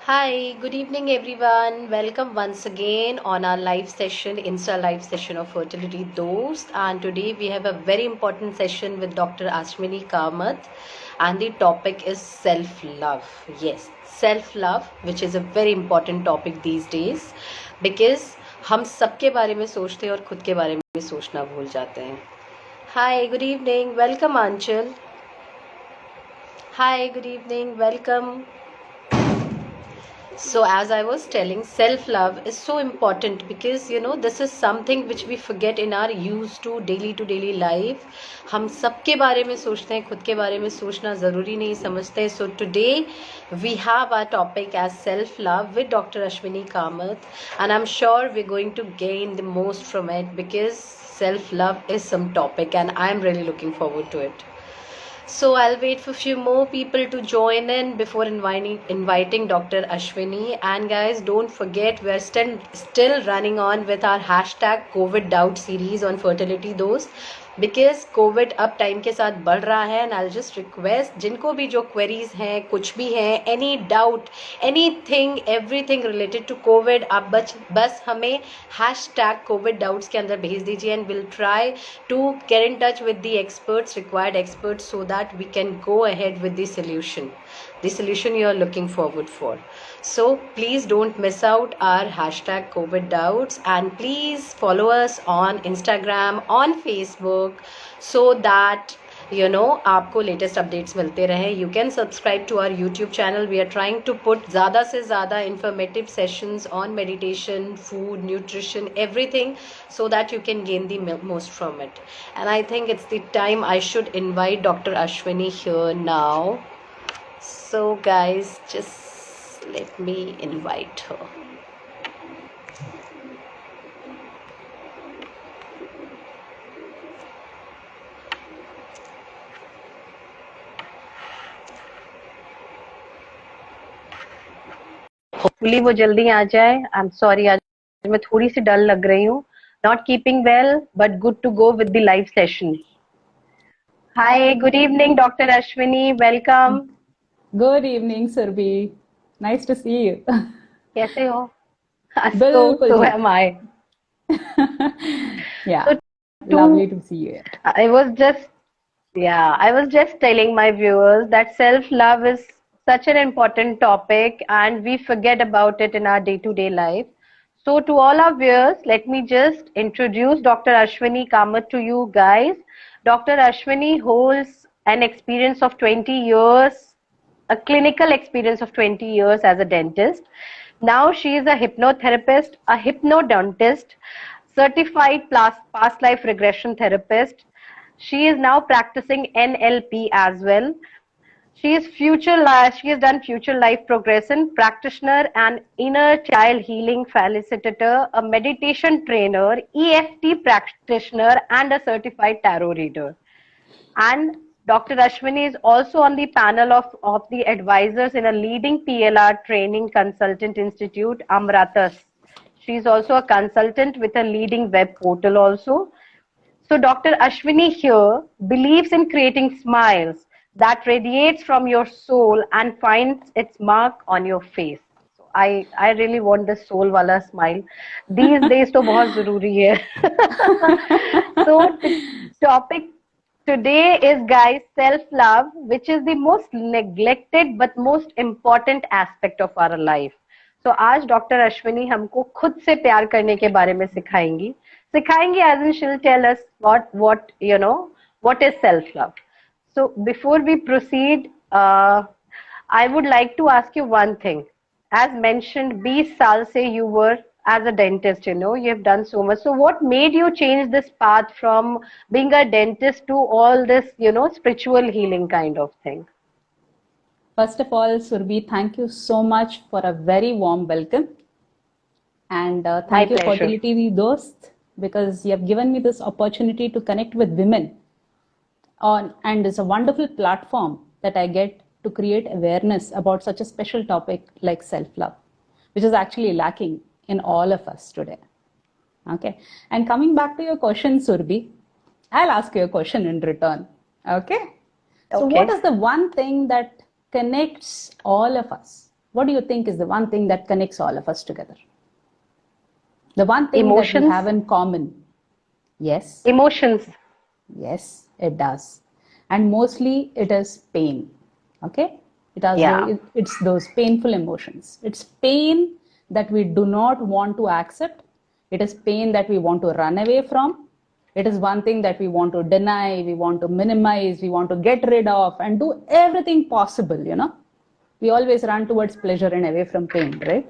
Hi, good evening everyone. Welcome once again on our live session, Insta live session of Fertility Dost. And today we have a very important session with Dr. Ashwini Kamath, and the topic is self-love. Yes, self-love, which is a very important topic these days because हम सबके बारे में सोचते हैं और खुद के बारे में सोचना भूल जाते हैं. Hi, good evening. Welcome Anchal. Hi, good evening. Welcome. So, as I was telling, self love is so important because this is something which we forget in our used to daily life. हम सबके बारे में सोचते हैं, खुद के बारे में सोचना ज़रूरी नहीं समझते. So today we have our topic as self love with Dr. Ashwini Kamath, and I'm sure we're going to gain the most from it because self love is some topic, and I'm really looking forward to it. So I'll wait for a few more people to join in before inviting Dr. Ashwini. And guys, don't forget we're still running on with our hashtag COVID Doubt series on Fertility Dost. Because Covid अब time के साथ बढ़ रहा है and I just request जिनको भी जो queries हैं कुछ भी हैं any doubt anything everything related to covid आप बस हमें हैश टैग कोविड डाउट्स के अंदर भेज दीजिए and will try to get in touch with the experts required experts so that we can go ahead with the solution you are looking forward for. So please don't miss out our hashtag COVID doubts, and please follow us on Instagram, on Facebook, so that आपको latest updates मिलते रहे. You can subscribe to our YouTube channel. We are trying to put ज़्यादा से ज़्यादा informative sessions on meditation, food, nutrition, everything, so that you can gain the most from it. And I think it's the time I should invite Dr. Ashwini here now. So guys, just let me invite her. Hopefully वो जल्दी आ जाए. I'm sorry, आज मैं थोड़ी सी डल लग रही हूँ. Not keeping well, but good to go with the live session. Hi, good evening, Dr. Ashwini. Welcome. Good evening, Surbhi. Nice to see you. कैसे हो? बिल्कुल So ठीक. am I. Yeah, So lovely to see you. I was just telling my viewers that self-love is such an important topic and we forget about it in our day-to-day life. So to all our viewers, let me just introduce Dr. Ashwini Kamath to you guys. Dr. Ashwini holds an experience of 20 years, a clinical experience of 20 years as a dentist. Now she is a hypnotherapist, a hypnodontist, certified past life regression therapist. She is now practicing NLP as well. She has done future life progression practitioner and inner child healing facilitator, a meditation trainer, EFT practitioner, and a certified tarot reader. And Dr. Ashwini is also on the panel of the advisors in a leading PLR training consultant institute, Amratas. She is also a consultant with a leading web portal also. So Dr. Ashwini here believes in creating smiles that radiates from your soul and finds its mark on your face. So I really want this soul wala smile. These days तो बहुत ज़रूरी है. So the topic today is, guys, self-love, which is the most neglected but most important aspect of our life. So आज doctor Ashwini हमको खुद से प्यार करने के बारे में सिखाएंगी. As in she'll tell us what is self-love. So before we proceed, I would like to ask you one thing. As mentioned, 20 saal se you were as a dentist, you have done so much. So what made you change this path from being a dentist to all this, spiritual healing kind of thing? First of all, Surbhi, thank you so much for a very warm welcome. And thank you, Fertility Dost, because you have given me this opportunity to connect with women. And it's a wonderful platform that I get to create awareness about such a special topic like self-love, which is actually lacking in all of us today. Okay. And coming back to your question, Surbhi, I'll ask you a question in return. Okay. So what is the one thing that connects all of us what do you think is the one thing that connects all of us together? The one thing Emotions. That we have in common. Yes. Emotions. Yes, it does. And mostly it is pain. Okay? It's those painful emotions. It's pain that we do not want to accept. It is pain that we want to run away from. It is one thing that we want to deny, we want to minimize, we want to get rid of and do everything possible, We always run towards pleasure and away from pain, right?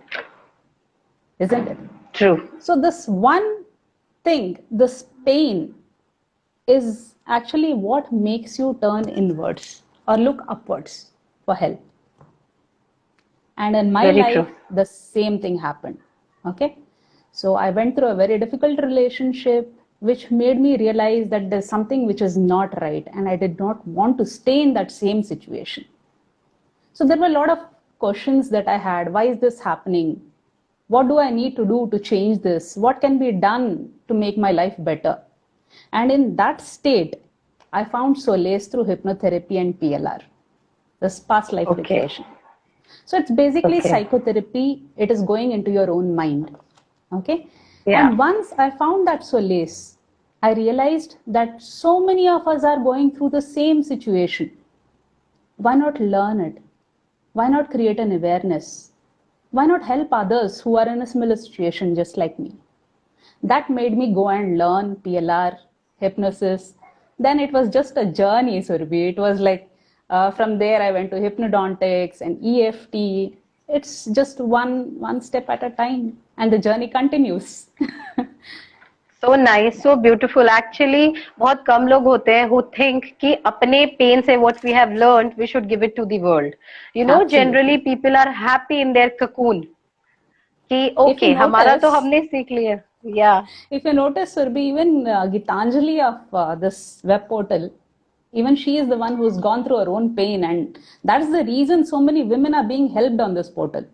Isn't it? True. So this one thing, this pain is actually what makes you turn inwards or look upwards for help. And in my life, the same thing happened. Okay. So I went through a very difficult relationship, which made me realize that there's something which is not right. And I did not want to stay in that same situation. So there were a lot of questions that I had. Why is this happening? What do I need to do to change this? What can be done to make my life better? And in that state, I found solace through hypnotherapy and PLR, this past life regression. So it's basically psychotherapy. It is going into your own mind. Okay. Yeah. And once I found that solace, I realized that so many of us are going through the same situation. Why not learn it? Why not create an awareness? Why not help others who are in a similar situation just like me? That made me go and learn PLR, hypnosis. Then it was just a journey, Surbhi. It was like from there I went to hypnodontics and EFT. It's just one step at a time, and the journey continues. So nice, so beautiful. Actually, बहुत कम लोग होते हैं who think कि अपने pain से what we have learned, we should give it to the world. Generally people are happy in their cocoon. कि okay, हमारा तो हमने सीख लिया. Yeah. If you notice, Surbhi, even Gitanjali of this web portal, even she is the one who's gone through her own pain, and that's the reason so many women are being helped on this portal.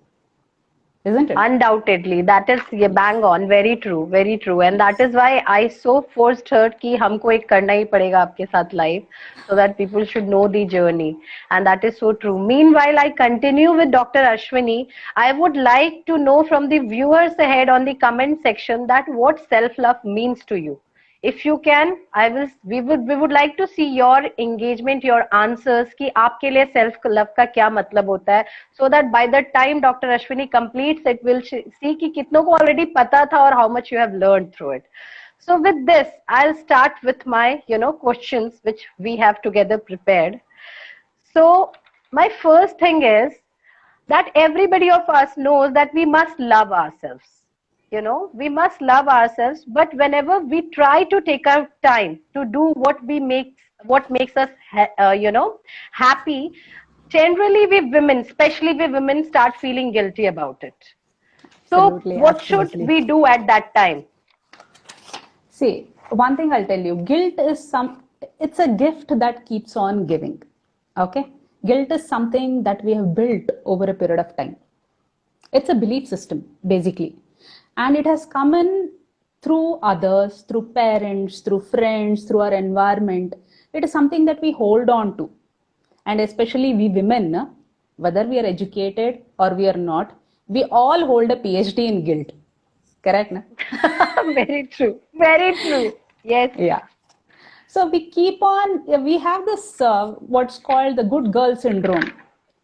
Isn't it? Undoubtedly, that is bang on, very true, and that is why I so forced her कि हमको एक करना ही पड़ेगा आपके साथ live, so that people should know the journey, and that is so true. Meanwhile, I continue with Dr. Ashwini. I would like to know from the viewers ahead on the comment section that what self-love means to you. If you can, we would like to see your engagement, your answers कि आपके लिए self love का क्या मतलब होता है, so that by the time Dr. Ashwini completes it, we'll see कि कितनों को already पता था और how much you have learned through it. So with this, I'll start with my questions which we have together prepared. So my first thing is that everybody of us knows that we must love ourselves. We must love ourselves, but whenever we try to take our time to do what makes us happy, generally we women, especially we women, start feeling guilty about it. So what should we do at that time? See, one thing I'll tell you, guilt is it's a gift that keeps on giving. Okay? Guilt is something that we have built over a period of time. It's a belief system, basically. And it has come in through others, through parents, through friends, through our environment. It is something that we hold on to. And especially we women, whether we are educated or we are not, we all hold a PhD in guilt. Correct? Na? Very true. Very true. Yes. Yeah. So we have this, what's called the good girl syndrome.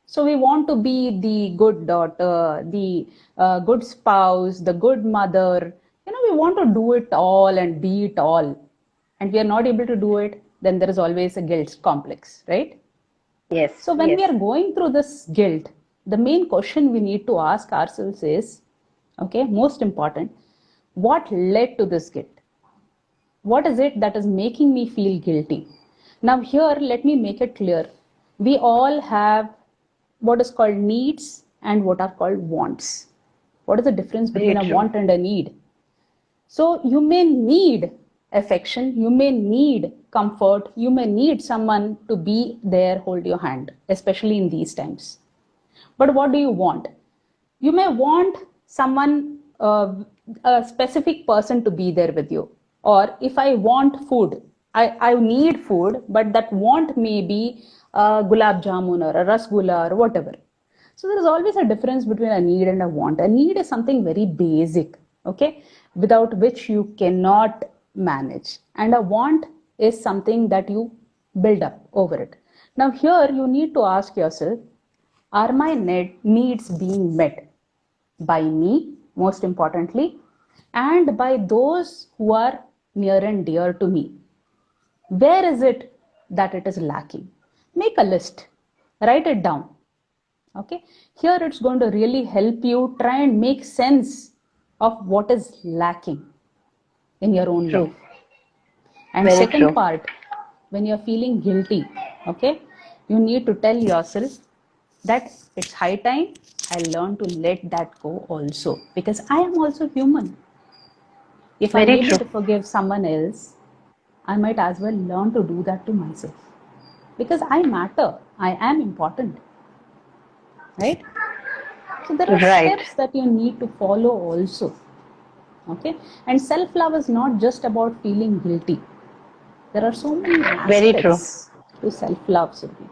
So we want to be the good daughter, the good spouse, the good mother. We want to do it all and be it all. And we are not able to do it, then there is always a guilt complex, right? Yes. So when we are going through this guilt, the main question we need to ask ourselves is, okay, most important, what led to this guilt? What is it that is making me feel guilty? Now here, let me make it clear. We all have what is called needs and what are called wants. What is the difference between a want and a need? So you may need affection, you may need comfort, you may need someone to be there, hold your hand, especially in these times. But what do you want? You may want someone, a specific person to be there with you. Or if I want food, I need food, but that want may be a gulab jamun or a rasgulla or whatever. So there is always a difference between a need and a want. A need is something very basic, okay, without which you cannot manage. And a want is something that you build up over it. Now here you need to ask yourself, are my needs being met by me, most importantly, and by those who are near and dear to me? Where is it that it is lacking? Make a list, write it down. Okay, here it's going to really help you try and make sense of what is lacking in your own life. And Very second true. part, when you're feeling guilty, okay, you need to tell yourself that it's high time I learn to let that go also, because I am also human. If I'm Very able true. to forgive someone else, I might as well learn to do that to myself, because I matter, I am important, right? So there are Right. steps that you need to follow also. Okay, and self-love is not just about feeling guilty. There are so many Very true. aspects to self-love, Surbhi,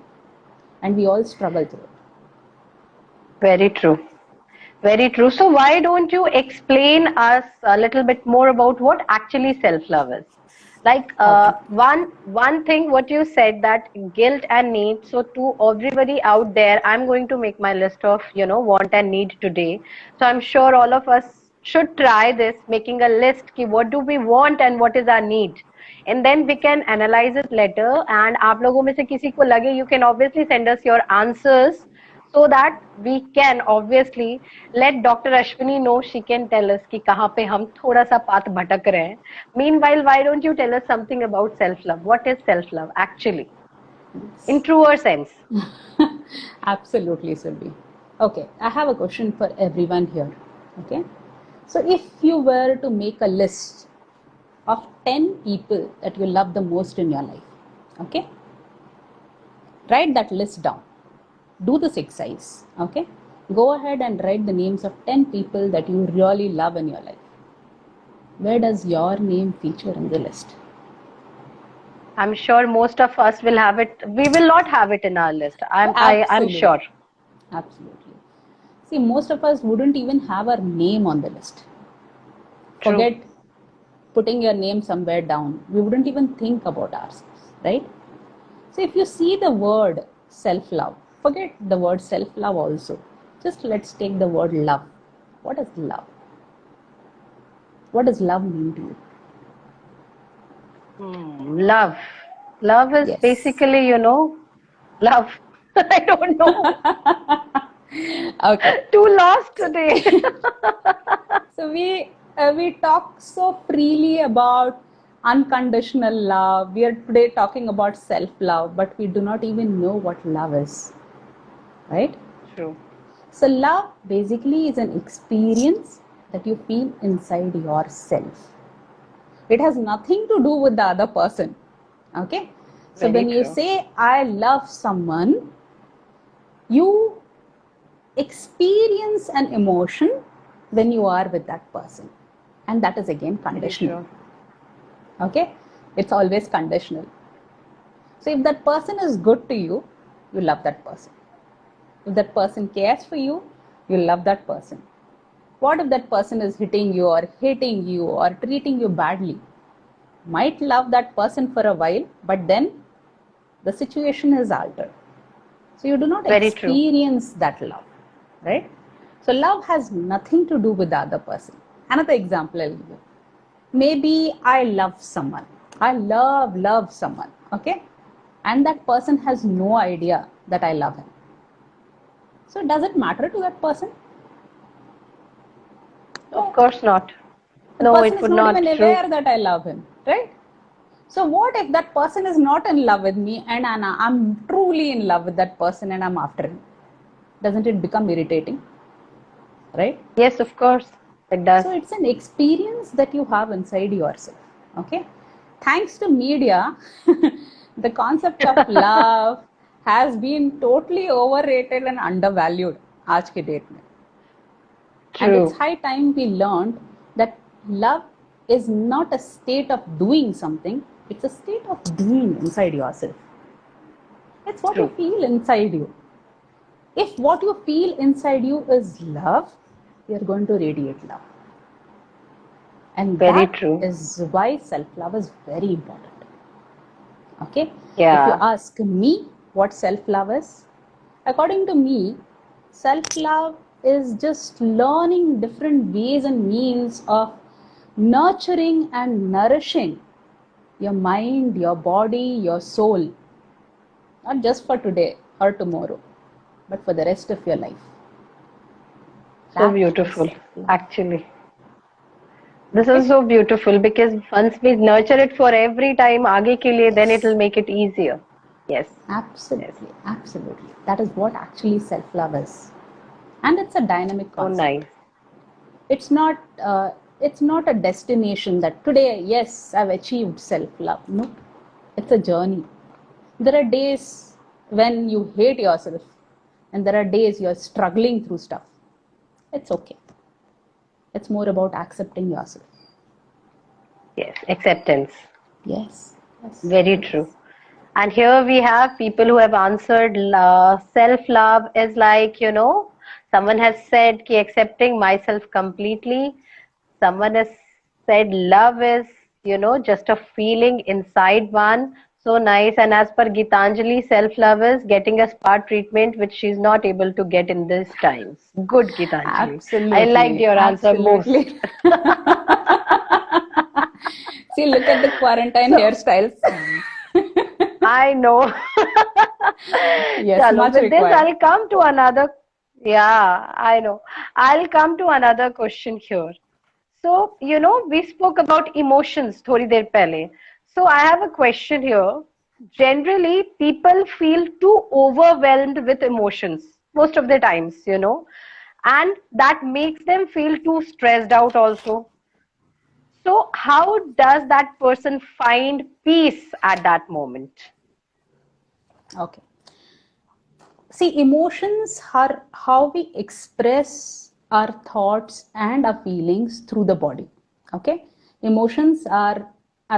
and we all struggle through it. Very true. Very true. So why don't you explain us a little bit more about what actually self-love is? Like Okay. one thing what you said, that guilt and need. So to everybody out there, I'm going to make my list of, want and need today. So I'm sure all of us should try this, making a list ki what do we want and what is our need. And then we can analyze it later. And आप लोगों में से किसी को लगे, you can obviously send us your answers, so that we can obviously let Dr. Ashwini know, she can tell us कि कहाँ पे हम थोड़ा सा पाथ भटक रहे हैं. Meanwhile, why don't you tell us something about self-love? What is self-love actually, in truer sense? Absolutely, Surbhi. Okay, I have a question for everyone here. Okay, so if you were to make a list of 10 people that you love the most in your life, okay, write that list down. Do this exercise, okay? Go ahead and write the names of 10 people that you really love in your life. Where does your name feature in the list? I'm sure most of us will have it. We will not have it in our list. I'm sure. Absolutely. See, most of us wouldn't even have our name on the list. True. Forget putting your name somewhere down. We wouldn't even think about ourselves, right? So if you see the word self-love, forget the word self-love also. Just let's take the word love. What is love? What does love mean to you? Love. Love is Yes. basically, love. I don't know. Okay. Too lost today. So we talk so freely about unconditional love. We are today talking about self-love, but we do not even know what love is, right? True. So love basically is an experience that you feel inside yourself. It has nothing to do with the other person. Okay? So Very when you true. say I love someone, you experience an emotion when you are with that person. And that is again conditional. Okay? It's always conditional. So if that person is good to you, you love that person. If that person cares for you, you love that person. What if that person is hitting you or hating you or treating you badly? Might love that person for a while, but then the situation is altered. So you do not experience that love, right? So love has nothing to do with the other person. Another example I'll give you. Maybe I love someone. I love someone, okay? And that person has no idea that I love him. So does it matter to that person? Of course not. The person is not even aware that I love him, right? So what if that person is not in love with me and I'm truly in love with that person and I'm after him? Doesn't it become irritating? Right? Yes, of course. It does. So it's an experience that you have inside yourself. Okay? Thanks to media, the concept of love has been totally overrated and undervalued आज के date में. True. And it's high time we learned that love is not a state of doing something, it's a state of being inside yourself. It's what you feel inside you. If what you feel inside you is love, you're going to radiate love. And Very that true. is why self-love is very important. Okay? Yeah. If you ask me what self-love is, according to me, self-love is just learning different ways and means of nurturing and nourishing your mind, your body, your soul, not just for today or tomorrow, but for the rest of your life. So beautiful, actually. This is so beautiful because once we nurture it for every time, aage ke liye, then it will make it easier. Yes. Absolutely, absolutely. That is what actually self-love is, and it's a dynamic concept. So nice. It's not a destination that today, yes, I've achieved self-love. No, it's a journey. There are days when you hate yourself, and there are days you're struggling through stuff. It's okay. It's more about accepting yourself. Yes, acceptance. Yes. Very true. And here we have people who have answered self-love is like, someone has said ki accepting myself completely. Someone has said love is, just a feeling inside one. So nice. And as per Gitanjali, self-love is getting a spa treatment, which she's not able to get in these times. Good, Gitanjali. Absolutely. I liked your answer most. See, look at the quarantine hairstyles. I know. Yes, Chalo, much with required. this, I'll come to another. Yeah, I know. I'll come to another question here. So, we spoke about emotions thodi der pehle. So, I have a question here. Generally, people feel too overwhelmed with emotions most of the times, and that makes them feel too stressed out also. So, how does that person find peace at that moment? Okay. See, emotions are how we express our thoughts and our feelings through the body. Okay. Emotions are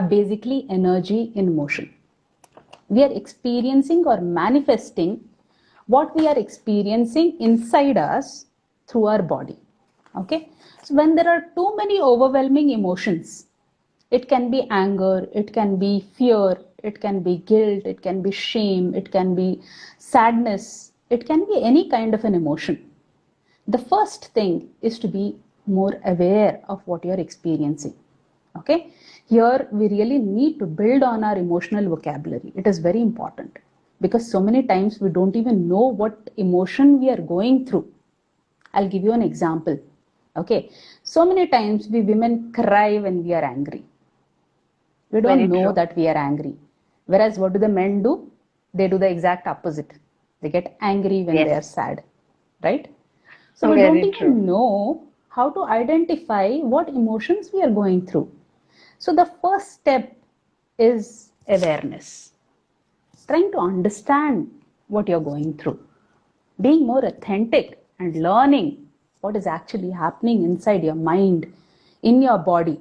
basically energy in motion. We are experiencing or manifesting what we are experiencing inside us through our body. Okay. So when there are too many overwhelming emotions, it can be anger, it can be fear, it can be guilt, it can be shame, it can be sadness, it can be any kind of an emotion. The first thing is to be more aware of what you're experiencing. Okay, here we really need to build on our emotional vocabulary. It is very important because so many times we don't even know what emotion we are going through. I'll give you an example. Okay, so many times we women cry when we are angry. We don't know that we are angry. Whereas what do the men do? They do the exact opposite. They get angry when they are sad, right? So we don't even know how to identify what emotions we are going through. So the first step is awareness. Trying to understand what you're going through. Being more authentic and learning what is actually happening inside your mind, in your body.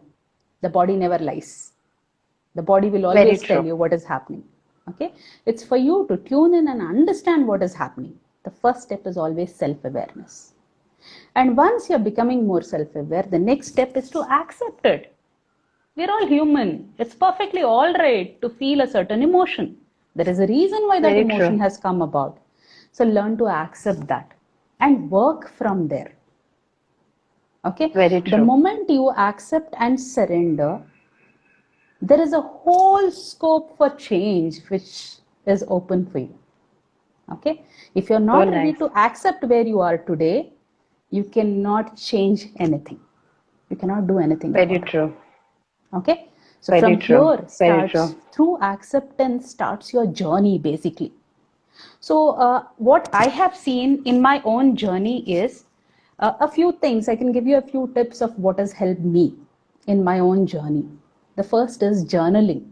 The body never lies. The body will always tell you what is happening. Okay? It's for you to tune in and understand what is happening. The first step is always self-awareness. And once you're becoming more self-aware, the next step is to accept it. We're all human. It's perfectly all right to feel a certain emotion. There is a reason why that emotion has come about. So learn to accept that and work from there. Okay? The moment you accept and surrender, there is a whole scope for change which is open for you. Okay? If you're not ready to accept where you are today, you cannot change anything. You cannot do anything. Very true. Okay? So from here starts, through acceptance starts your journey basically. So what I have seen in my own journey is a few things. I can give you a few tips of what has helped me in my own journey. The first is journaling.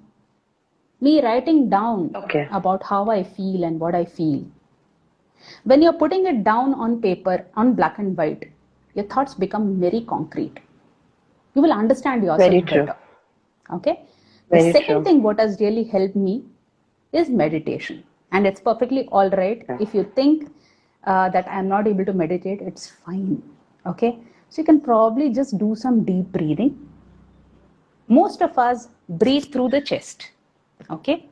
Me writing down about how I feel and what I feel. When you're putting it down on paper, on black and white, your thoughts become very concrete. You will understand yourself better. Okay? The second thing what has really helped me is meditation. And it's perfectly all right if you think that I'm not able to meditate, it's fine. Okay, so you can probably just do some deep breathing. Most of us breathe through the chest. Okay,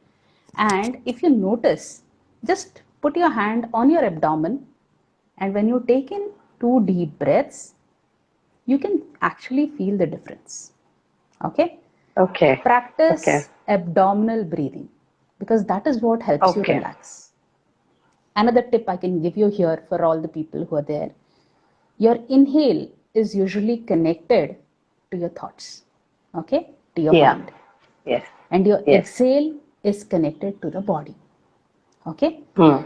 and if you notice, just put your hand on your abdomen, and when you take in 2 deep breaths, you can actually feel the difference. Okay. Okay. Practice Okay. abdominal breathing, because that is what helps you relax. Another tip I can give you here for all the people who are there, your inhale is usually connected to your thoughts, okay, to your mind. Yes. And your exhale is connected to the body. Okay.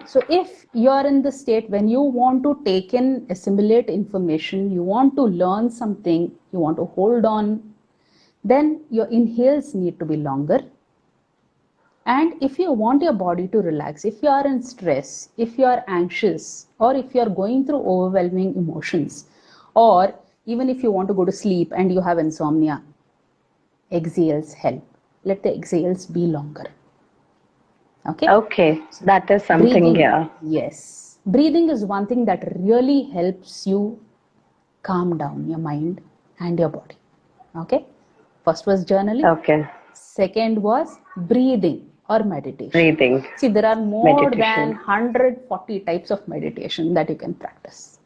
So if you are in the state when you want to take in, assimilate information, you want to learn something, you want to hold on, then your inhales need to be longer. And if you want your body to relax, if you are in stress, if you are anxious, or if you are going through overwhelming emotions, or even if you want to go to sleep and you have insomnia, exhales help. Let the exhales be longer. Okay. Okay. That is something, breathing, yes. Breathing is one thing that really helps you calm down your mind and your body. Okay. First was journaling. Okay. Second was breathing or meditation. Breathing. See, there are more than 140 types of meditation that you can practice.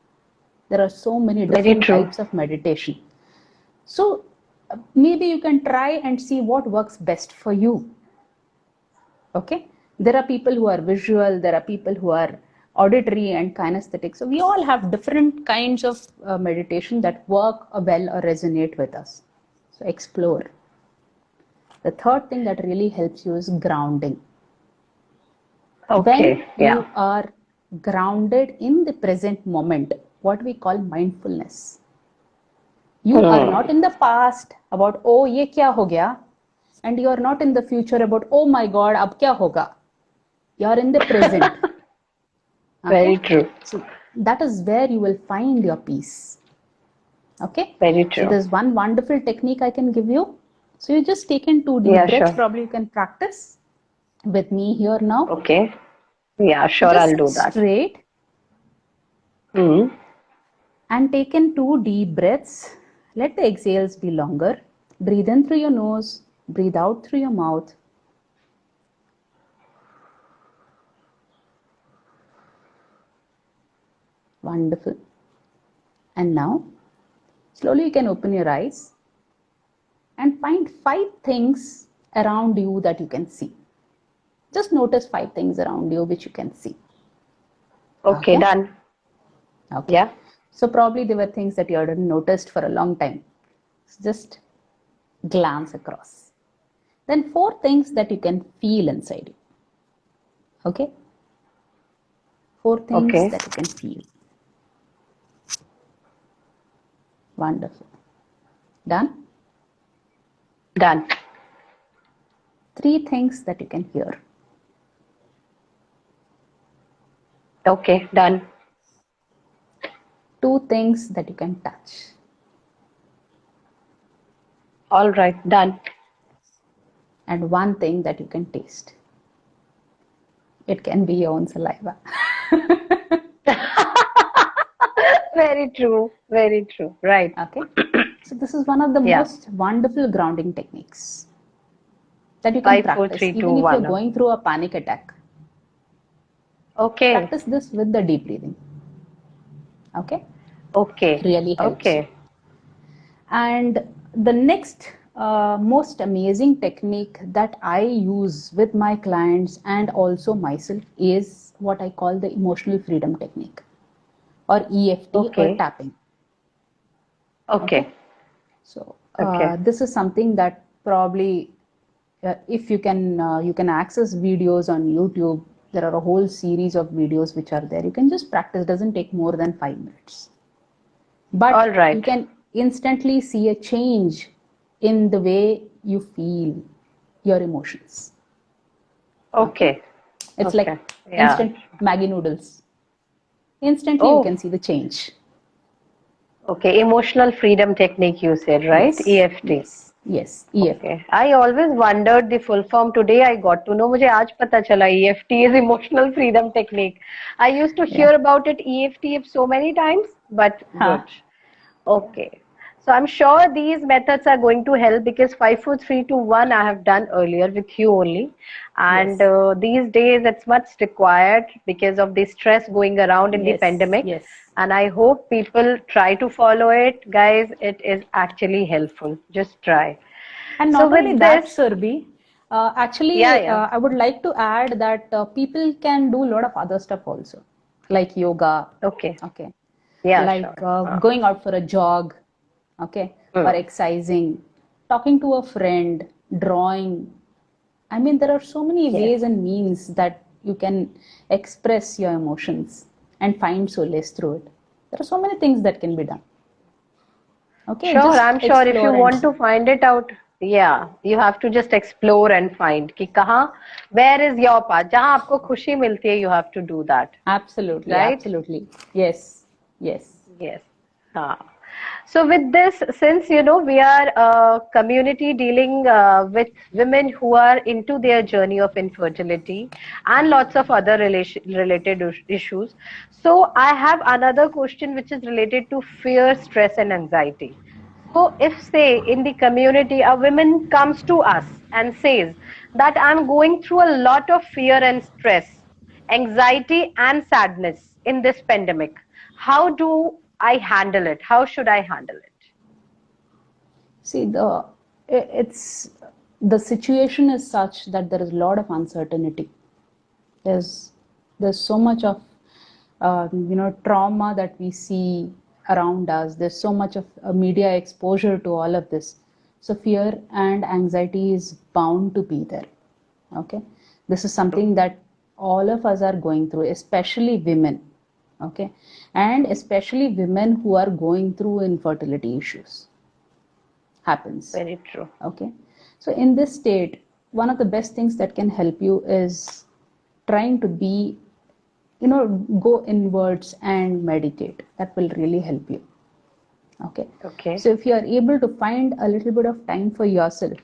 There are so many different types of meditation. So maybe you can try and see what works best for you. Okay. There are people who are visual, there are people who are auditory and kinesthetic. So we all have different kinds of meditation that work well or resonate with us. So explore. The third thing that really helps you is grounding. Okay. When you are grounded in the present moment, what we call mindfulness. You are not in the past about, oh, ye kya ho gaya? And you are not in the future about, oh my God, ab kya hoga? You are in the present. Okay? Very true. So that is where you will find your peace. Okay? Very true. So there's one wonderful technique I can give you. So you just take in 2 deep breaths. Sure. Probably you can practice with me here now. Okay. Yeah, sure, just I'll do that. Straight. And take in 2 deep breaths. Let the exhales be longer. Breathe in through your nose. Breathe out through your mouth. Wonderful. And now, slowly you can open your eyes and find 5 things around you that you can see. Just notice 5 things around you which you can see. Okay, done. Okay. Yeah. So probably there were things that you hadn't noticed for a long time. So just glance across. Then 4 things that you can feel inside you. Okay? 4 things that you can feel. Wonderful. Done? Done. 3 things that you can hear. Okay, done. 2 things that you can touch. All right, done. And 1 thing that you can taste. It can be your own saliva. Very true. Very true. Right. Okay. So this is one of the most wonderful grounding techniques that you can 5, 4, practice 3, 2, even if 1. you're going through a panic attack. Okay. Practice this with the deep breathing. Okay. Okay. Really helps. Okay. And the next most amazing technique that I use with my clients and also myself is what I call the emotional freedom technique, or EFT, or tapping. Okay. So this is something that probably if you can access videos on YouTube. There are a whole series of videos which are there. You can just practice. It doesn't take more than 5 minutes. But you can instantly see a change in the way you feel your emotions. Okay. It's like instant Maggi noodles. Instantly you can see the change. Okay, emotional freedom technique you said, right? Yes. EFT. Yes. Yes, EFT. Okay. I always wondered the full form. Today I got to know. मुझे आज पता चला EFT is emotional freedom technique. I used to Yeah. hear about it EFT so many times, but Huh. good. Okay. So I'm sure these methods are going to help because 5, 4, 3, 2, 1 I have done earlier with you only. And Yes. these days it's much required because of the stress going around in the Yes. pandemic. Yes. And I hope people try to follow it. Guys, it is actually helpful. Just try. And So not only with that, this, Surbi, yeah, actually, yeah, I would like to add that people can do a lot of other stuff also, like yoga, okay, okay, yeah, like sure. going out for a jog, okay, or Hmm. exercising, talking to a friend, drawing. I mean, there are so many Yes, ways and means that you can express your emotions and find solace through it. There are so many things that can be done. Okay, sure. just I'm sure if you explore and want see. to find it out, yeah, you have to just explore and find कि कहाँ, where is your path? जहाँ आपको खुशी मिलती है, you have to do that, Absolutely, right? absolutely. Yes, yes. Yes. Ah. So with this, since we are a community dealing with women who are into their journey of infertility and lots of other related issues, so I have another question which is related to fear, stress, and anxiety. So if say in the community a woman comes to us and says that I'm going through a lot of fear and stress, anxiety and sadness in this pandemic, how do I handle it? How should I handle it? See, it's the situation is such that there is a lot of uncertainty. There's there's so much of trauma that we see around us. There's so much of media exposure to all of this. So fear and anxiety is bound to be there. Okay, this is something that all of us are going through, especially women. Okay, and especially women who are going through infertility issues happens. Very true. Okay, so in this state, one of the best things that can help you is trying to be, go inwards and meditate. That will really help you. Okay, Okay. so if you are able to find a little bit of time for yourself,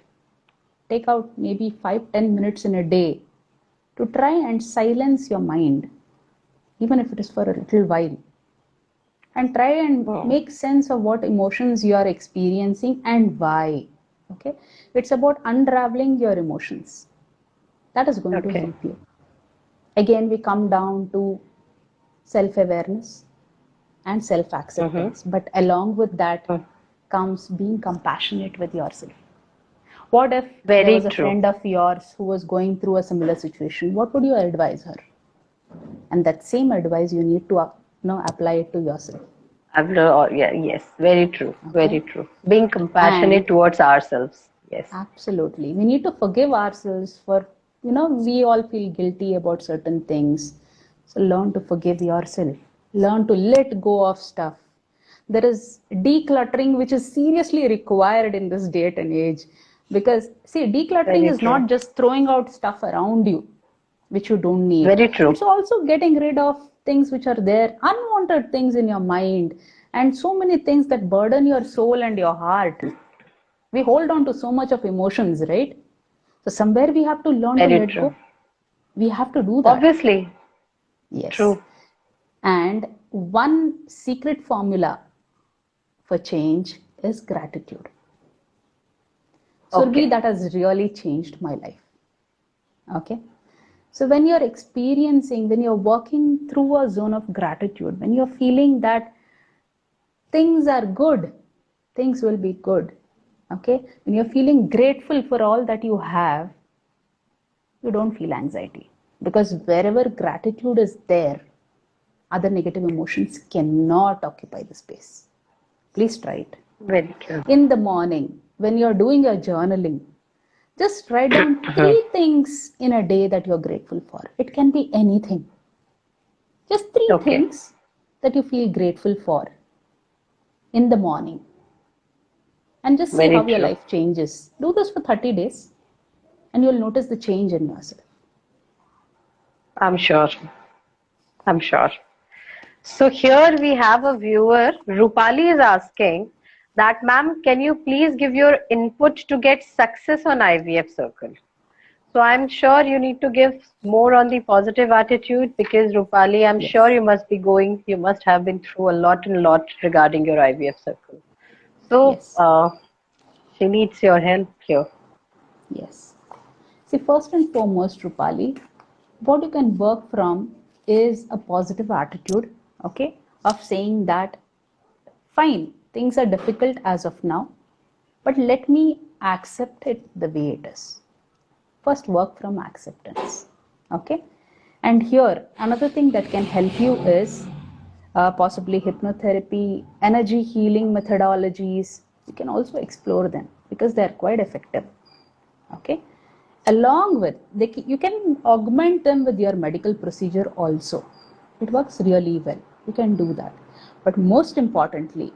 take out maybe 5-10 minutes in a day to try and silence your mind, even if it is for a little while, and try and Hmm. make sense of what emotions you are experiencing and why. Okay, it's about unraveling your emotions. That is going to Okay. help you. Again, we come down to self awareness and self Mm-hmm. acceptance, but along with that comes being compassionate with yourself. What if there Very was a true. friend of yours who was going through a similar situation? What would you advise her? And that same advice you need to apply it to yourself. Yeah, yes, very true. Okay, Very true. Being compassionate and towards ourselves. Yes. absolutely, we need to forgive ourselves for, we all feel guilty about certain things. So learn to forgive yourself, learn to let go of stuff. There is decluttering which is seriously required in this date and age, because see, decluttering Very is true. not just throwing out stuff around you which you don't need. Very true. It's also getting rid of things which are there, unwanted things in your mind, and so many things that burden your soul and your heart. We hold on to so much of emotions, right? So somewhere we have to learn to Very let true. go. We have to do that. Obviously. Yes. True. And one secret formula for change is gratitude. Surbi, Okay. that has really changed my life. Okay. So when you're experiencing, when you're working through a zone of gratitude, when you're feeling that things are good, things will be good. Okay. When you're feeling grateful for all that you have, you don't feel anxiety. Because wherever gratitude is there, other negative emotions cannot occupy the space. Please try it. Very true. In the morning, when you're doing your journaling, just write down Mhm. 3 things in a day that you're grateful for. It can be anything. Just three Okay. things that you feel grateful for in the morning. And just see Very how your true. life changes. Do this for 30 days and you'll notice the change in yourself. I'm sure. I'm sure. So here we have a viewer. Rupali is asking that, ma'am, can you please give your input to get success on IVF circle? So I'm sure you need to give more on the positive attitude, because Rupali, I'm sure Yes. you must have been through a lot and lot regarding your IVF circle. So Yes. she needs your help here. Yes. See, first and foremost, Rupali, what you can work from is a positive attitude, okay, of saying that, fine, things are difficult as of now, but let me accept it the way it is. First, work from acceptance, okay? And here, another thing that can help you is possibly hypnotherapy, energy healing methodologies. You can also explore them because they are quite effective, okay? Along with, you can augment them with your medical procedure also. It works really well. You can do that. But most importantly,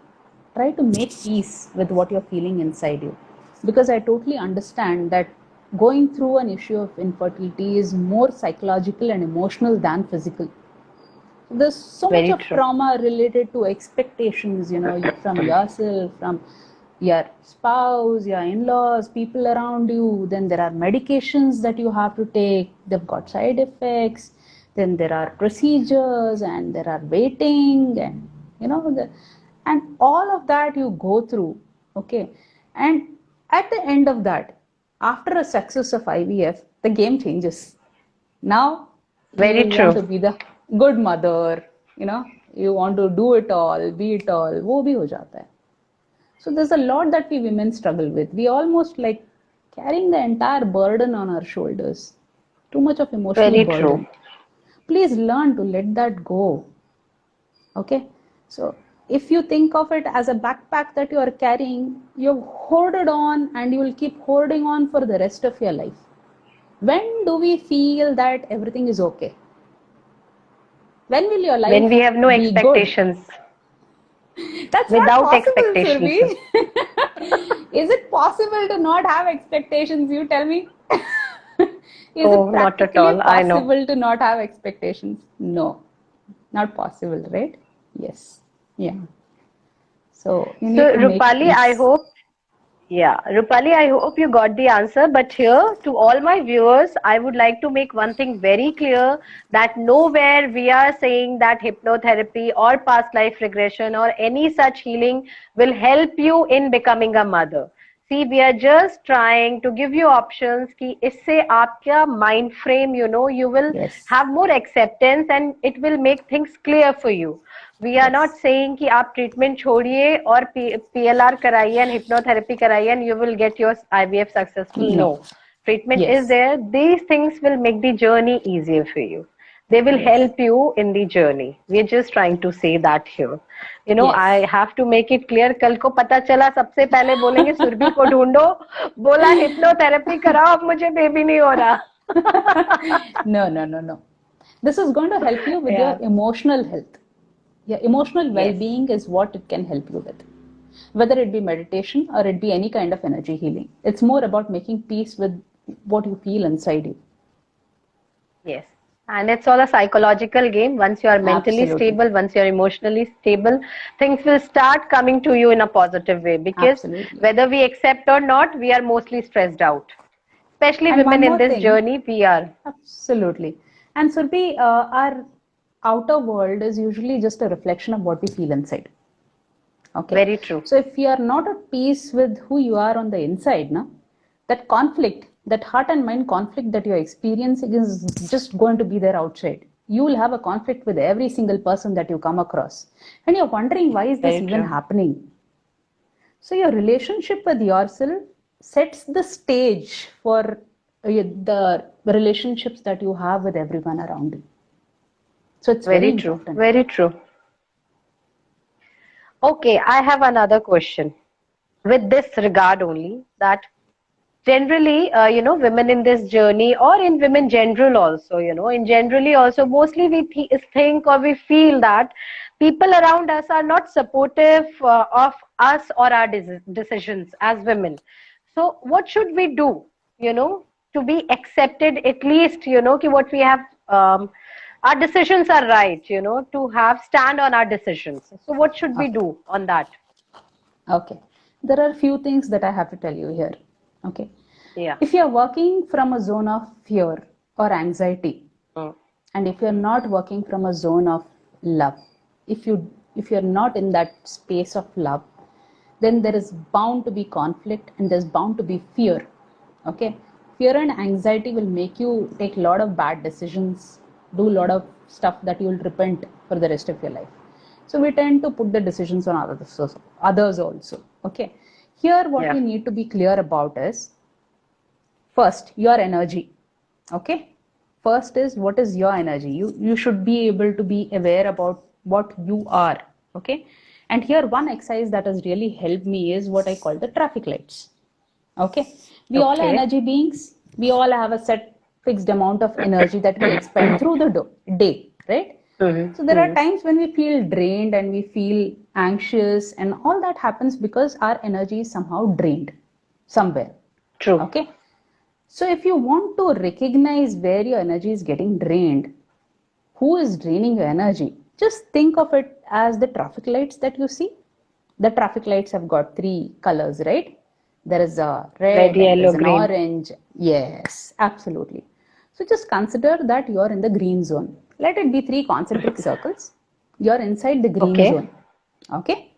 try to make peace with what you're feeling inside you. Because I totally understand that going through an issue of infertility is more psychological and emotional than physical. There's so much Very of true. trauma related to expectations, from yourself, from your spouse, your in-laws, people around you. Then there are medications that you have to take. They've got side effects. Then there are procedures, and there are waiting, and and all of that you go through. Okay. And at the end of that, after a success of IVF, the game changes. Now you Very will want to true. be the good mother, you want to do it all, be it all, wo bhi ho jata hai. So there's a lot that we women struggle with. We almost like carrying the entire burden on our shoulders. Too much of emotional Very true. burden. Please learn to let that go. Okay? So if you think of it as a backpack that you are carrying, you've hoarded on and you will keep hoarding on for the rest of your life. When do we feel that everything is okay? When will your When life we have no be good? expectations, That's not without possible, expectations. Survi. Is it possible to not have expectations? You tell me. Is Oh, it not at practically all. I know. possible to not have expectations? No, not possible, right? Yes. Yeah. So you So, need to make Rupali, I peace. hope, yeah, Rupali, I hope you got the answer. But here, to all my viewers, I would like to make one thing very clear, that nowhere we are saying that hypnotherapy or past life regression or any such healing will help you in becoming a mother. See, we are just trying to give you options कि इससे आपका mind frame, you will Yes. have more acceptance and it will make things clear for you. We are not Yes. saying कि आप treatment छोड़िए और PLR कराइए and hypnotherapy कराइए and you will get your IVF successful. No, No. treatment is Yes. there. These things will make the journey easier for you. They will Yes. help you in the journey. We are just trying to say that here. I Yes. have to make it clear. कल को पता चला सबसे पहले बोलेंगे सुरभि को ढूंढो, बोला hypnotherapy कराओ, अब मुझे बेबी नहीं हो रहा. No, no, no, no. This is going to help you with your Yeah. emotional health. Your emotional Yes. well-being is what it can help you with. Whether it be meditation or it be any kind of energy healing. It's more about making peace with what you feel inside you. Yes. And it's all a psychological game. Once you are mentally Absolutely. stable, once you're emotionally stable, things will start coming to you in a positive way. Because Absolutely. whether we accept or not, we are mostly stressed out. Especially And women one in more this thing. journey, we are. Absolutely. And Surbi, our outer world is usually just a reflection of what we feel inside. Okay. Very true. So if you are not at peace with who you are on the inside, that conflict, that heart and mind conflict that you're experiencing is just going to be there outside. You will have a conflict with every single person that you come across. And you're wondering, why is this Very even true. happening? So your relationship with yourself sets the stage for the relationships that you have with everyone around you. So it's very Very true. important. Very true. Okay, I have another question with this regard only, that generally, women in this journey, or in women general also, in generally also, mostly we think or we feel that people around us are not supportive of us or our decisions as women. So what should we do, to be accepted, at least, ki what we have, our decisions are right, to have stand on our decisions. So what should we Okay. do on that? Okay. there are few things that I have to tell you here. Okay. Yeah. If you're working from a zone of fear or anxiety, and if you're not working from a zone of love, if you're not in that space of love, then there is bound to be conflict and there's bound to be fear. Okay. Fear and anxiety will make you take a lot of bad decisions, do a lot of stuff that you'll repent for the rest of your life. So we tend to put the decisions on others also. Okay. Here what we need to be clear about is, first, your energy. Okay. First is, what is your energy? You should be able to be aware about what you are. Okay. And here one exercise that has really helped me is what I call the traffic lights. Okay. We all are energy beings. We all have a set fixed amount of energy that we expend through the day, right? So there are times when we feel drained and we feel anxious, and all that happens because our energy is somehow drained somewhere. True. Okay. So if you want to recognize where your energy is getting drained, who is draining your energy, just think of it as the traffic lights that you see. The traffic lights have got 3 colors, right? There is a red, yellow, green, orange. Yes, absolutely. So just consider that you are in the green zone. Let it be 3 concentric circles. You are inside the green zone. Okay.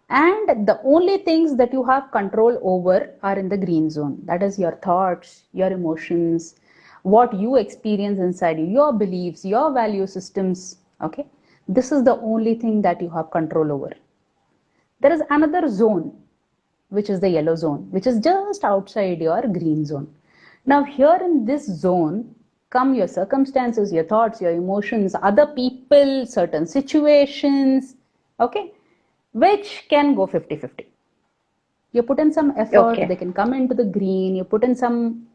And the only things that you have control over are in the green zone. That is your thoughts, your emotions, what you experience inside you, your beliefs, your value systems. Okay. This is the only thing that you have control over. There is another zone, which is the yellow zone, which is just outside your green zone. Now here in this zone come your circumstances, your thoughts, your emotions, other people, certain situations, okay, which can go 50-50. You put in some effort, they can come into the green. You put in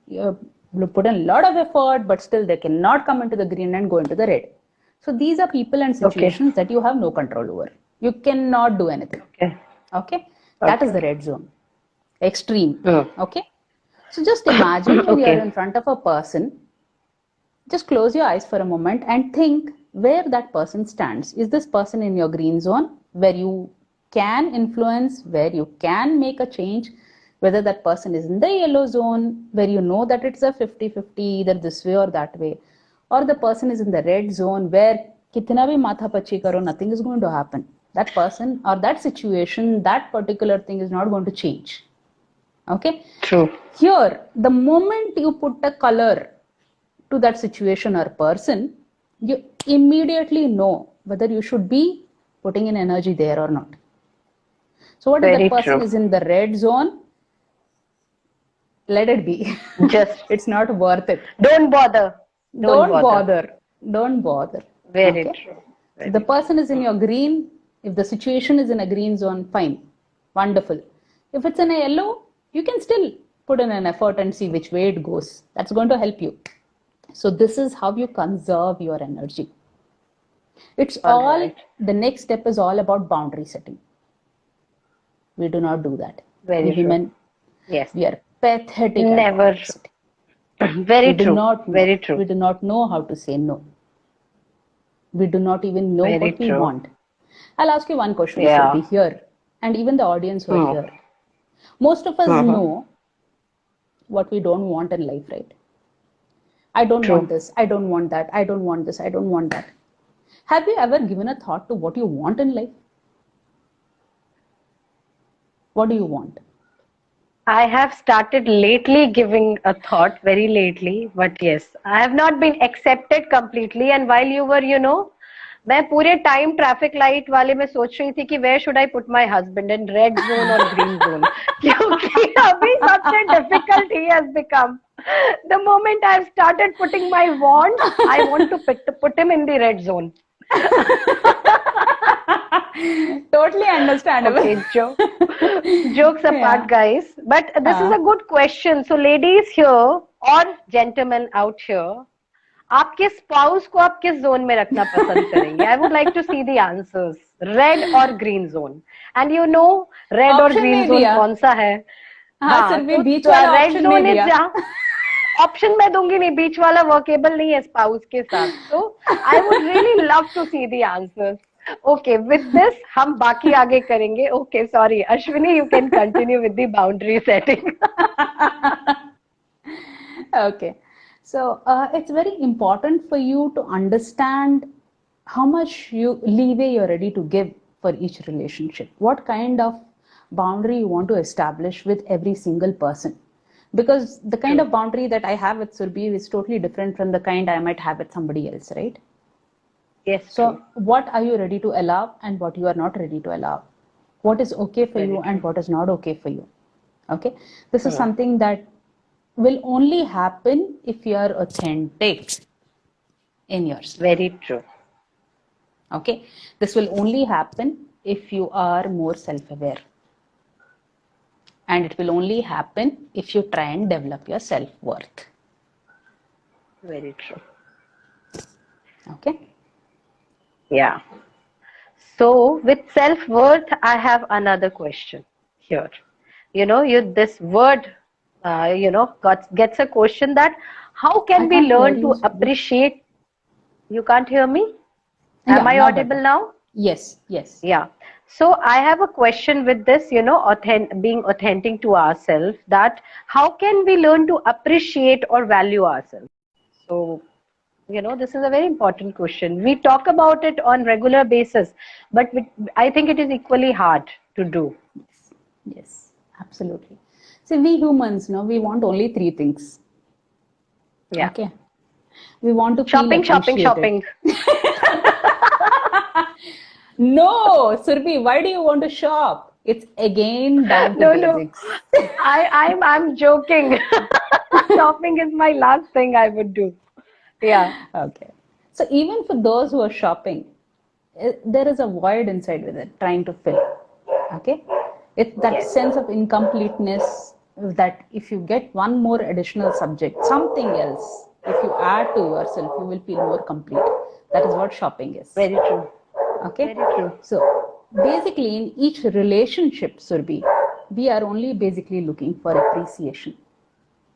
a lot of effort, but still they cannot come into the green and go into the red. So these are people and situations that you have no control over. You cannot do anything. Okay. That is the red zone. Extreme. Okay. So just imagine when you are in front of a person, just close your eyes for a moment and think where that person stands. Is this person in your green zone, where you can influence, where you can make a change? Whether that person is in the yellow zone, where you know that it's a 50-50, either this way or that way, or the person is in the red zone, where kitna bhi matha pachi karo, nothing is going to happen. That person or that situation, that particular thing is not going to change. Okay? True. Here, the moment you put a color to that situation or person, you immediately know whether you should be putting in energy there or not. So what if the person is in the red zone? Let it be. Just it's not worth it. Don't bother. Don't bother. Don't bother. Very true. If the person is in your green, if the situation is in a green zone, fine. Wonderful. If it's in a yellow, you can still put in an effort and see which way it goes. That's going to help you. So this is how you conserve your energy. It's all the next step is all about boundary setting. We do not do that. Very true. Women, yes, we are pathetic. Never. Very true. Very true. We do not know how to say no. We do not even know what we want. I'll ask you one question, Surbhi, here, and even the audience who are here. Most of us know what we don't want in life, right? I don't want this. I don't want that. I don't want this. I don't want that. Have you ever given a thought to what you want in life? What do you want? I have started lately giving a thought, very lately, but yes, I have not been accepted completely. And while you were, मैं पूरे time traffic light वाले में सोच रही थी कि where should I put my husband, in red zone or green zone, क्योंकि अभी सबसे difficult he has become. The moment I have started putting my want, I want to put him in the red zone. Totally understandable. Okay, jokes apart, guys. But this is a good question. So ladies here or gentlemen out here, आपके spouse को आप किस zone में रखना पसंद करेंगे? I would like to see the answers. Red or green zone. And red or green zone कौन सा है? हाँ, बीच वाला red zone is जहाँ ऑप्शन मैं दूंगी नहीं, बीच वाला वर्केबल नहीं है स्पाउस के साथ. So I would really love to see the answers. Okay, with this, हम बाकी आगे करेंगे. Okay, sorry. Ashwini, you can continue with the boundary setting. Okay. So it's very important for you to understand how much leeway you're ready to give for each relationship. What kind of boundary you want to establish with every single person. Because the kind of boundary that I have with Surbhi is totally different from the kind I might have with somebody else, right? Yes. So what are you ready to allow and what you are not ready to allow? What is okay for you and what is not okay for you? Okay. This is something that will only happen if you are authentic in yourself. Very true. Okay. This will only happen if you are more self-aware. And it will only happen if you try and develop your self-worth. Very true. Okay. Yeah. So with self-worth, I have another question here. This word, gets a question that how can we learn to appreciate? You can't hear me? Am I audible now? Yes, yes. Yeah. So I have a question with this, being authentic to ourselves, that how can we learn to appreciate or value ourselves? So, this is a very important question. We talk about it on regular basis, but I think it is equally hard to do. Yes, absolutely. See, we humans, we want only three things. Yeah. Okay. We want to shopping. No, Surbhi, why do you want to shop? It's again down to basics. No. I'm joking. Shopping is my last thing I would do. Yeah. Okay. So even for those who are shopping, there is a void inside with it, trying to fill. Okay. It's that sense of incompleteness that if you get one more additional subject, something else, if you add to yourself, you will feel more complete. That is what shopping is. Very true. Okay. Very true. So basically in each relationship, Surbhi, we are only basically looking for appreciation.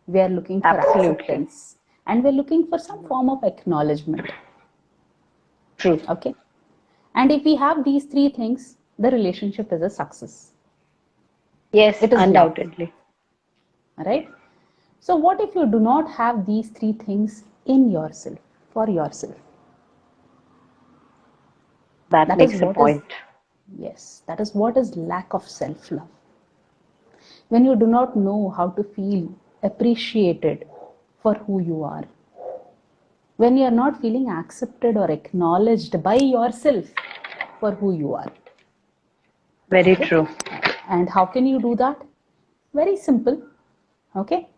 We are looking for acceptance. And we're looking for some form of acknowledgement. True. Okay. And if we have these three things, the relationship is a success. Yes, it is undoubtedly. Right? So what if you do not have these three things in yourself, for yourself? That makes a point. Yes, that is what is lack of self-love. When you do not know how to feel appreciated for who you are. When you are not feeling accepted or acknowledged by yourself for who you are. Very true. And how can you do that? Very simple. Okay.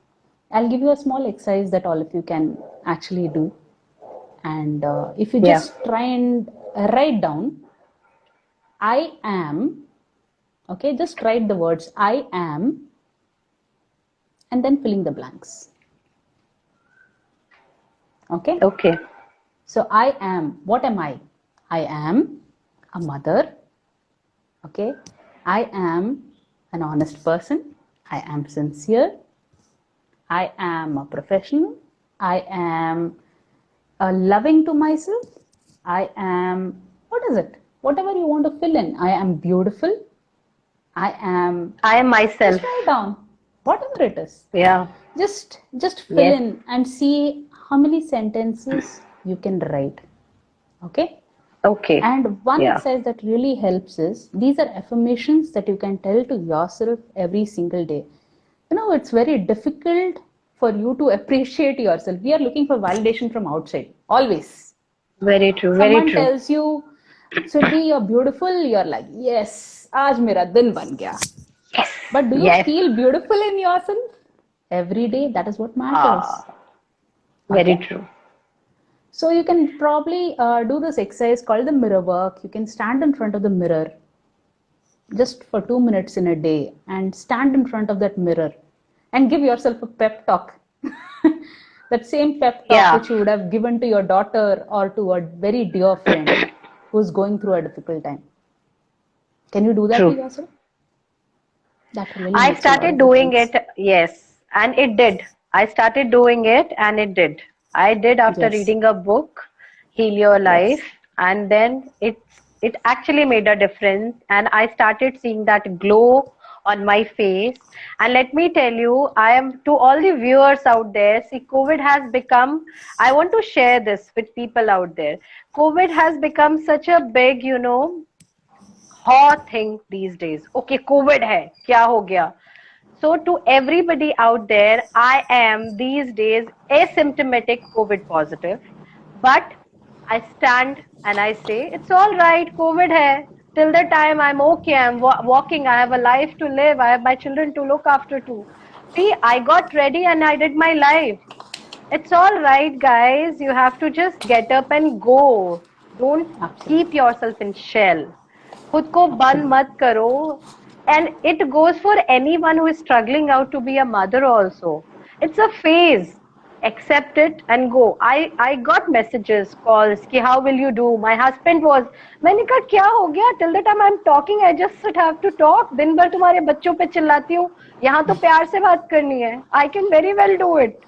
I'll give you a small exercise that all of you can actually do. And if you just try and write down, I am, okay, just write the words I am, and then filling the blanks. Okay? Okay. So I am, what am I? I am a mother. Okay? I am an honest person. I am sincere. I am a professional. I am loving to myself. I am, what is it? Whatever you want to fill in. I am beautiful. I am myself. Just write down whatever it is. Yeah. Just fill in and see how many sentences you can write. Okay? Okay. And one exercise that really helps is, these are affirmations that you can tell to yourself every single day. It's very difficult for you to appreciate yourself. We are looking for validation from outside, always. Very true, very true. Someone tells you, Surbhi, you're beautiful, you're like, yes, aaj mera din ban gaya. Yes. But do you feel beautiful in yourself? Every day, that is what matters. Very true. So you can probably do this exercise called the mirror work. You can stand in front of the mirror just for 2 minutes in a day and stand in front of that mirror and give yourself a pep talk. That same pep talk which you would have given to your daughter or to a very dear friend who's going through a difficult time. Can you do that to yourself? That really I started doing it, yes, and it did. I started doing it and it did. I did after reading a book, Heal Your Life, and then it it actually made a difference, and I started seeing that glow on my face. And let me tell you, I am to all the viewers out there, see, COVID has become, I want to share this with people out there. COVID has become such a big, hot thing these days. Okay, COVID hai, kya ho gaya? So to everybody out there, I am these days asymptomatic COVID positive, but I stand and I say, it's all right, COVID hai. Till the time I'm okay, I'm walking, I have a life to live, I have my children to look after too. See, I got ready and I did my life. It's all right, guys. You have to just get up and go. Don't keep Absolutely. yourself in shell. खुद को बंद Absolutely. मत करो. And it goes for anyone who is struggling out to be a mother also. It's a phase. Accept it and go. I got messages, calls कि how will you do? My husband was. मैंने कहा क्या हो गया? Till the time I'm talking, I just have to talk. दिन भर तुम्हारे बच्चों पे चिल्लाती हूँ. यहाँ तो प्यार से बात करनी है. I can very well do it.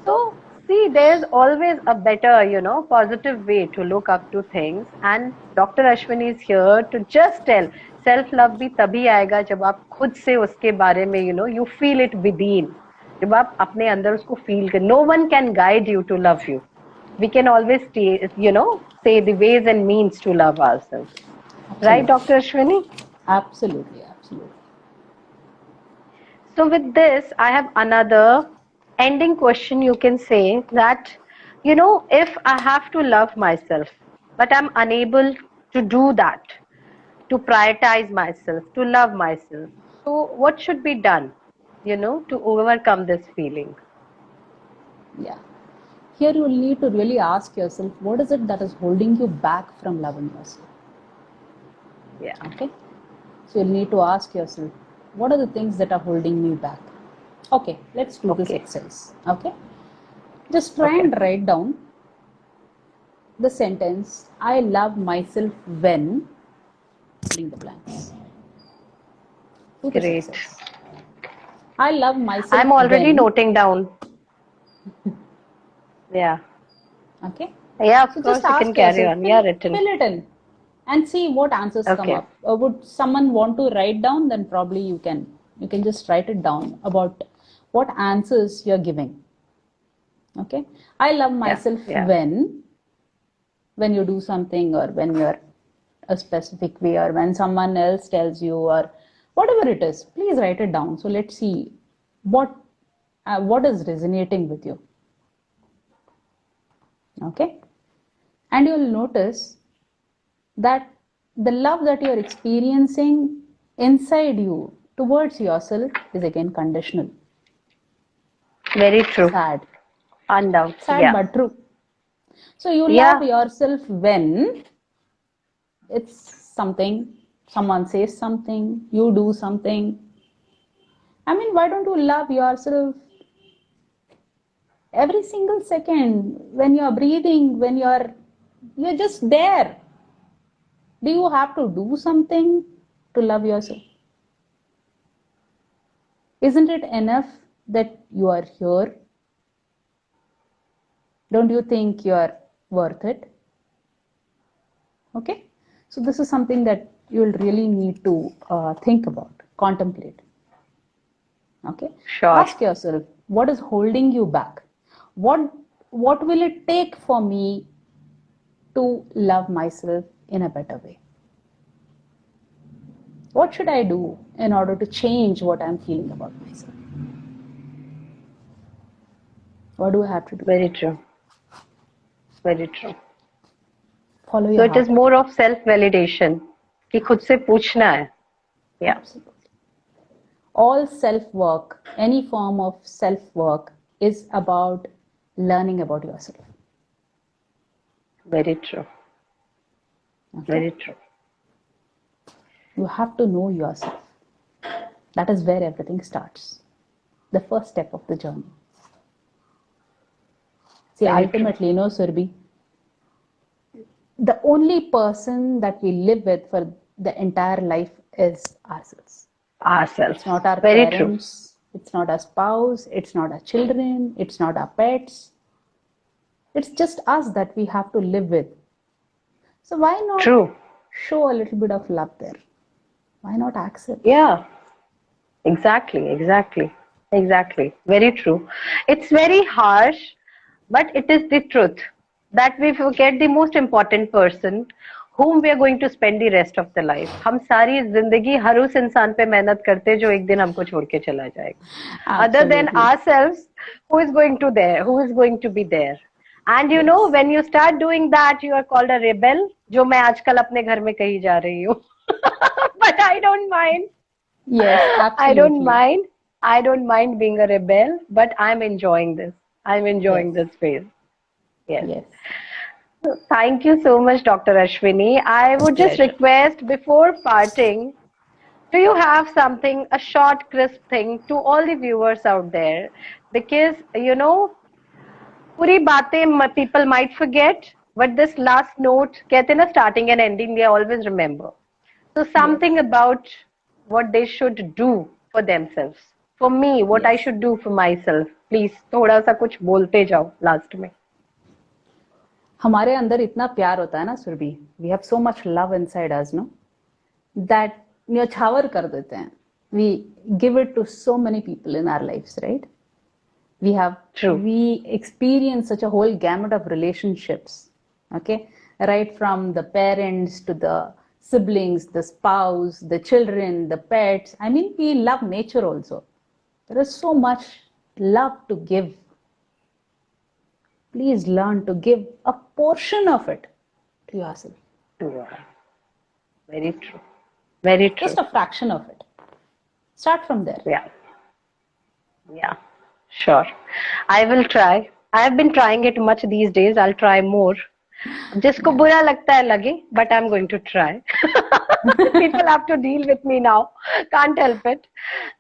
So, see, there's always a better, positive way to look up to things. And Dr. Ashwini is here to just tell, self-love भी तभी आएगा जब आप खुद से उसके बारे में, you feel it within. जब आप अपने अंदर उसको feel कर. No one can guide you to love you. We can always, say the ways and means to love ourselves. Right, Absolutely. Dr. Ashwini? Absolutely. Absolutely. So with this, I have another ending question. You can say that, if I have to love myself, but I'm unable to do that, to prioritize myself, to love myself, so what should be done, to overcome this feeling? Yeah. Here you will need to really ask yourself, what is it that is holding you back from loving yourself? Yeah. Okay. So you'll need to ask yourself, what are the things that are holding me back? Okay, let's do this exercise. Okay. Just try and write down the sentence, I love myself when, fill in the blanks. Do this Great. exercise. I love myself I'm already when. noting down. Yeah. Okay. Yeah, of So course, just you ask can carry yourself, on. Yeah, written. fill it in and see what answers come up. Would someone want to write down? Then probably you can just write it down about what answers you're giving. Okay. I love myself when you do something, or when you're a specific way, or when someone else tells you, or whatever it is, please write it down. So let's see what is resonating with you. Okay. And you'll notice that the love that you're experiencing inside you towards yourself is again conditional. Very true. Sad. Undoubted. Sad but true. So you love yourself when it's something, someone says something, you do something. I mean, why don't you love yourself every single second, when you're breathing, when you're just there? Do you have to do something to love yourself? Isn't it enough that you are here? Don't you think you are worth it? Okay. So this is something that you'll really need to think about, contemplate. Okay. Sure. Ask yourself, what is holding you back? What will it take for me to love myself in a better way? What should I do in order to change what I'm feeling about myself? What do I have to do? Very true. Very true. Follow your heart. So it is more of self-validation. कि खुद से पूछना है. Yeah. Absolutely. All self-work, any form of self-work, is about learning about yourself. Very true. Okay. Very true. You have to know yourself. That is where everything starts. The first step of the journey. See, very ultimately, true. Surbhi, the only person that we live with for the entire life is ourselves. Ourselves. It's not our very parents. True. It's not our spouse. It's not our children. It's not our pets. It's just us that we have to live with. So why not show a little bit of love there. Why not accept? Yeah, exactly, exactly, exactly. Very true. It's very harsh, but it is the truth that we forget the most important person whom we are going to spend the rest of the life. हम सारी जिंदगी हर उस इंसान पे मेहनत करते हैं जो एक दिन हमको छोड़ के चला जाएगा. Other than Absolutely. ourselves, who is going to there? Who is going to be there? And you know, Yes. when you start doing that, you are called a rebel. जो मैं आजकल अपने घर में कही जा रही हूँ. But I don't mind. Yes, I don't absolutely. mind. I don't mind being a rebel, but I'm enjoying this. I'm Yes. enjoying this phase. Yes. Yes. Thank you so much, Dr. Ashwini. I would just Pleasure. request before parting, do you have something, a short, crisp thing to all the viewers out there? Because, you know, पूरी बातें people might forget, but this last note, कहते हैं ना, starting and ending, they always remember. So Yes. something about what they should do for themselves. For me, what I Yes. should do for myself. Please, थोड़ा सा कुछ बोलते जाओ last में. हमारे अंदर इतना प्यार होता है ना Surabhi, we have so much love inside us, no, that न्यौछावर कर देते हैं. We give it to so many people in our lives, right? True. We experience such a whole gamut of relationships, okay, right from the parents to the siblings, the spouse, the children, the pets. I mean, we love nature also. There is so much love to give. Please learn to give a portion of it to yourself. Yeah. Very true. Very true. Just a fraction of it. Start from there. Yeah. Yeah. Sure. I will try. I have been trying it much these days. I'll try more. जिसको बुरा लगता है लगे, but I'm going to try. People have to deal with me now. Can't help it.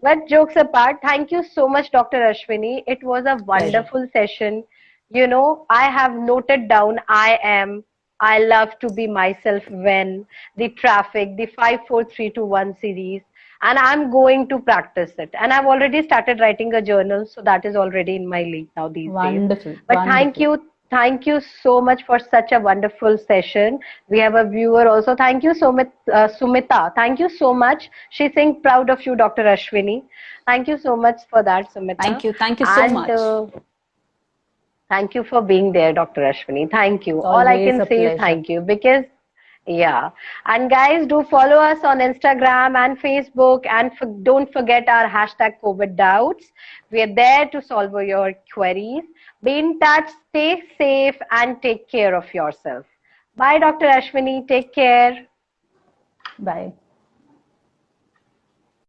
But jokes apart, thank you so much, Dr. Ashwini. It was a wonderful session. You know, I have noted down I love to be myself when the traffic, the 5 4 3 2 1 series, and I'm going to practice it. And I've already started writing a journal, so that is already in my league now these days. Wonderful. But Wonderful. thank you so much for such a wonderful session. We have a viewer also. Thank you so much, Sumita. Thank you so much. She's saying proud of you, Dr. Ashwini. Thank you so much for that, Sumita. Thank you. Thank you so much. Thank you for being there, Dr. Ashwini. Thank you. It's All I always can a say is pleasure. thank you because, yeah. And guys, do follow us on Instagram and Facebook, and don't forget our hashtag COVID doubts. We are there to solve your queries. Be in touch, stay safe, and take care of yourself. Bye, Dr. Ashwini. Take care. Bye.